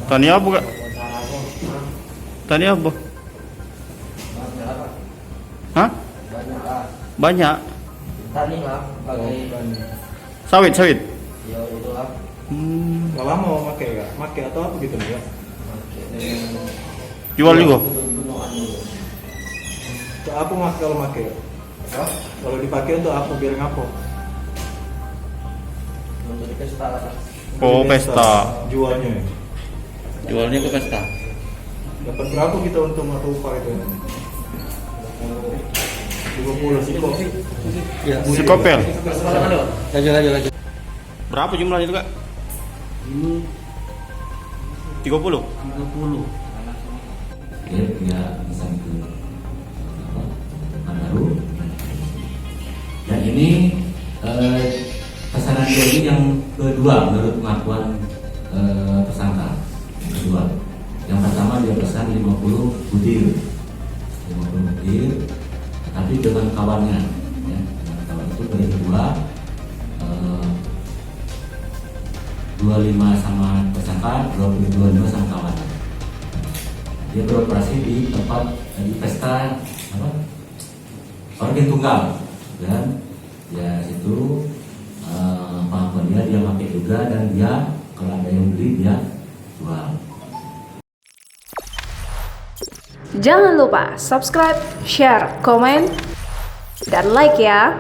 Tani apa kak? Tani apa? Hah? Banyak. Tani lah, pakai Sawit. ya itu lah. Nggak lama mau pakai nggak? Pakai atau apa gitu nih ya? Jual juga. Apa mas kalau pakai? Kalau dipakai untuk apa? Biar ngapa? Untuk di pesta lah kan. Oh, pesta. Jualnya. Jualnya ke pesta. Dapat berapa kita untung atau upah itu? 20 sih kok. Ya. Si kopel. Lanjut. Berapa jumlahnya itu kak? Ini 30. 30. Dia bisa ke baru. Dan ini pesanan dia ini yang kedua menurut pengakuan tersangka. Yang kedua, yang pertama dia pesan 50 butir, tapi dengan kawannya, ya, dengan kawan itu dari kedua 25 sama tersangka, 25 sama kawan. Dia beroperasi di tempat di pesta apa? Organ tunggal, dan ya situ pengakuan dia pakai juga, dan dia kalau ada yang beli dia jual. Jangan lupa subscribe, share, komen, dan like ya.